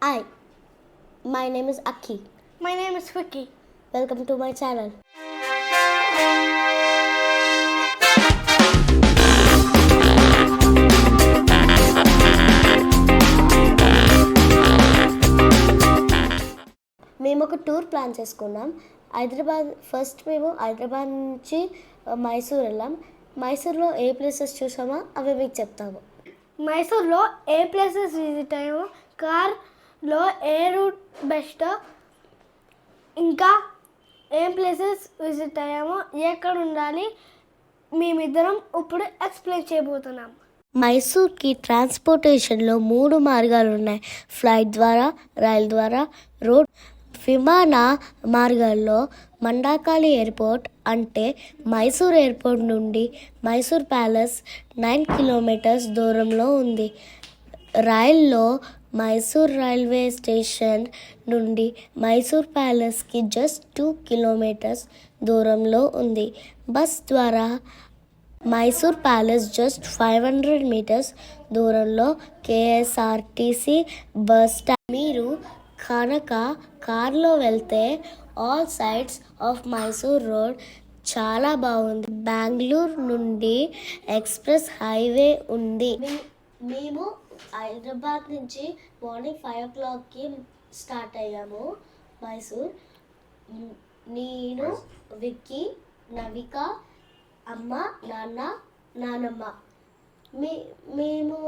Hi, my name is Aki. My name is Vicky. Welcome to my channel. మేము ఒక tour plan చేసుకున్నాం. మేము హైదరాబాద్ నుంచి మైసూర్ వెళ్ళాం. మైసూర్లో ఏ ప్లేసెస్ చూసామో అవి మీకు చెప్తాము. మైసూర్లో ఏ ప్లేసెస్ విజిట్ అయ్యామో, కార్లో ఏ రూట్ బెస్ట్, ఇంకా ఏం ప్లేసెస్ విజిట్ అయ్యామో, ఎక్కడ ఉండాలి, మేమిద్దరం ఇప్పుడు ఎక్స్ప్లెయిన్ చేయబోతున్నాం. మైసూర్కి ట్రాన్స్పోర్టేషన్లో 3 మార్గాలు ఉన్నాయి. ఫ్లైట్ ద్వారా, రైలు ద్వారా, రోడ్. విమాన మార్గాల్లో మండాకాళి ఎయిర్పోర్ట్ అంటే మైసూర్ ఎయిర్పోర్ట్ నుండి మైసూర్ ప్యాలెస్ 9 కిలోమీటర్స్ దూరంలో ఉంది. రైల్లో మైసూర్ రైల్వే స్టేషన్ నుండి మైసూర్ ప్యాలెస్కి జస్ట్ 2 కిలోమీటర్స్ దూరంలో ఉంది. బస్ ద్వారా మైసూర్ ప్యాలెస్ జస్ట్ 500 మీటర్స్ దూరంలో కేఎస్ఆర్టీసీ బస్ స్టాండ్. మీరు కనుక కార్లో వెళ్తే all sides of Mysore road చాలా బాగుంది. బెంగళూరు నుండి ఎక్స్ప్రెస్ హైవే ఉంది. మేము హైదరాబాద్ నుంచి మార్నింగ్ 5 o'clockకి స్టార్ట్ అయ్యాము మైసూర్. నేను, విక్కీ, నవిక, అమ్మ, నాన్న, నానమ్మ. మేము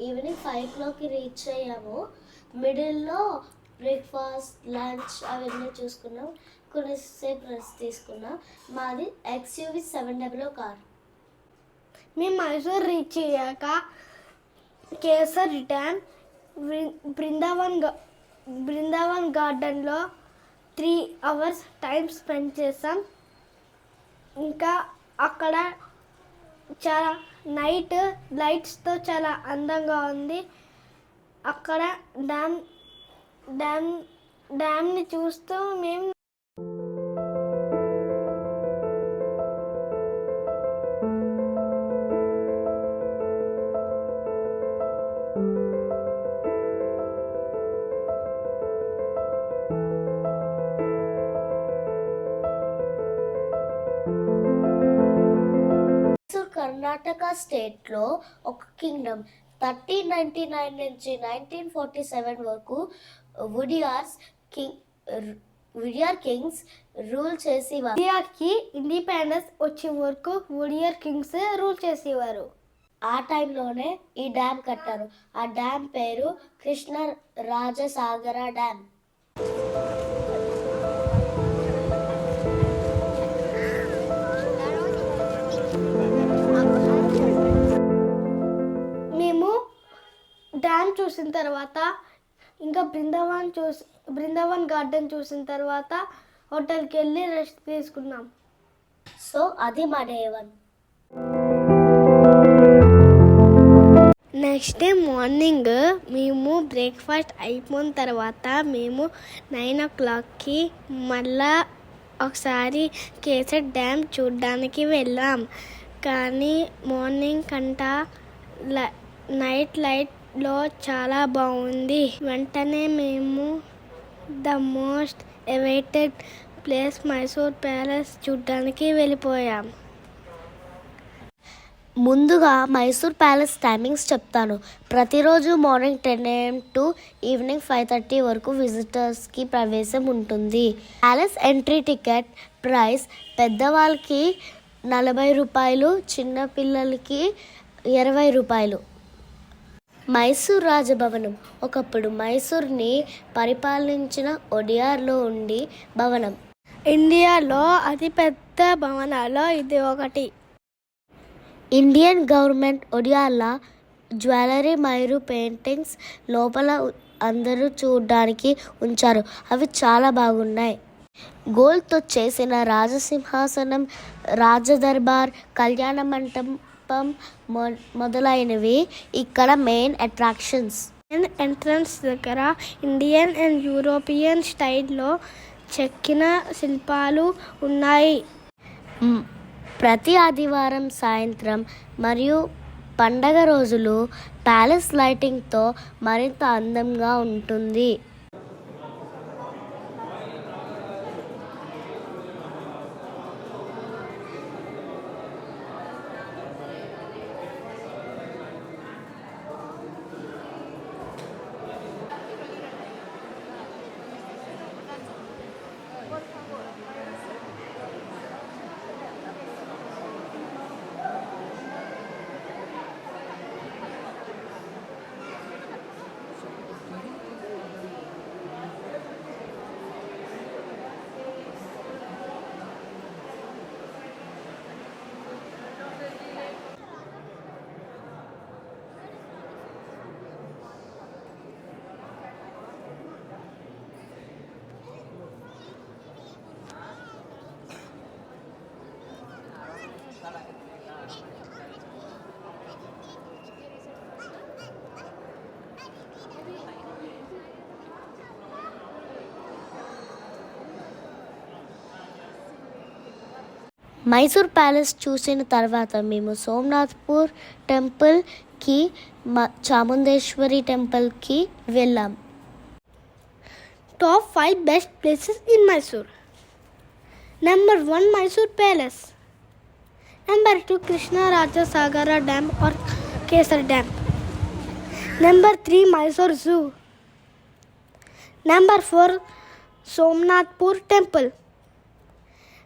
ఈవినింగ్ 5 o'clockకి రీచ్ అయ్యాము. మిడిల్లో బ్రేక్ఫాస్ట్, లంచ్ అవన్నీ చూసుకున్నాం. కొన్నిసేపు రెస్ట్ తీసుకున్నాం. మాది XUV 700 కార్. మేము మైసూర్ రీచ్ అయ్యాక కేసర్ రిటర్న్ బృందావన్ గార్డెన్లో 3 hours టైం స్పెండ్ చేసాం. ఇంకా అక్కడ చాలా నైట్ లైట్స్తో చాలా అందంగా ఉంది. అక్కడ డ్యామ్ని చూస్తూ మేము కర్ణాటక స్టేట్లో ఒక కింగ్డమ్. 1399 నుంచి 1947 వరకు వుడియార్ కింగ్స్ రూల్ చేసేవారు. ఇండియాకి ఇండిపెండెన్స్ వచ్చే వరకు వుడియార్ కింగ్స్ రూల్ చేసేవారు. ఆ టైంలోనే ఈ డ్యామ్ కట్టారు. ఆ డ్యామ్ పేరు కృష్ణరాజసాగర డ్యామ్. డ్యామ్ చూసిన తర్వాత ఇంకా బృందావన్ గార్డెన్ చూసిన తర్వాత హోటల్కి వెళ్ళి రెస్ట్ తీసుకున్నాం. సో అది మా డే 1. నెక్స్ట్ డే మార్నింగ్ మేము బ్రేక్ఫాస్ట్ అయిపోయిన తర్వాత మేము 9 o'clockకి మళ్ళా ఒకసారి కేసర్ డ్యామ్ చూడడానికి వెళ్ళాం. కానీ మార్నింగ్ కంటా నైట్ లైట్లో చాలా బాగుంది. వెంటనే మేము the most awaited place Mysore palace చూడడానికి వెళ్ళిపోయాం. ముందుగా మైసూర్ ప్యాలెస్ టైమింగ్స్ చెప్తాను. ప్రతిరోజు మార్నింగ్ 10 AM టు ఈవినింగ్ 5:30 వరకు విజిటర్స్కి ప్రవేశం ఉంటుంది. ప్యాలెస్ ఎంట్రీ టికెట్ ప్రైస్ పెద్దవాళ్ళకి 40 రూపాయలు, చిన్నపిల్లలకి 20 రూపాయలు. మైసూర్ రాజభవనం ఒకప్పుడు మైసూర్ని పరిపాలించిన ఒడియార్లో ఉండి భవనం. ఇండియాలో అతిపెద్ద భవనాల్లో ఇది ఒకటి. ఇండియన్ గవర్నమెంట్ ఒడియార్ల జ్యువెలరీ మరియు పెయింటింగ్స్ లోపల అందరూ చూడడానికి ఉంచారు. అవి చాలా బాగున్నాయి. గోల్డ్తో చేసిన రాజసింహాసనం, రాజదర్బార్, కళ్యాణ మంటపం మొదలైనవి ఇక్కడ మెయిన్ అట్రాక్షన్స్. ఎంట్రన్స్ దగ్గర ఇండియన్ అండ్ యూరోపియన్ స్టైల్లో చెక్కిన శిల్పాలు ఉన్నాయి. ప్రతి ఆదివారం సాయంత్రం మరియు పండగ రోజులు ప్యాలెస్ లైటింగ్తో మరింత అందంగా ఉంటుంది. మైసూర్ ప్యాలెస్ చూసిన తర్వాత మేము సోమనాథ్పూర్ టెంపుల్కి, చాముండేశ్వరి టెంపుల్కి వెళ్ళాం. Top 5 best places in Mysore. Number 1, Mysore Palace. Number 2, Krishna Raja Sagara Dam or Kesar Dam. Number 3, Mysore Zoo. Number 4, Somnathpur Temple.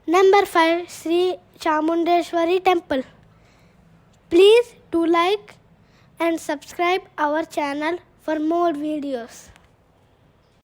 Number 5, Sri Chamundeshwari Temple. Please do like and subscribe our channel for more videos.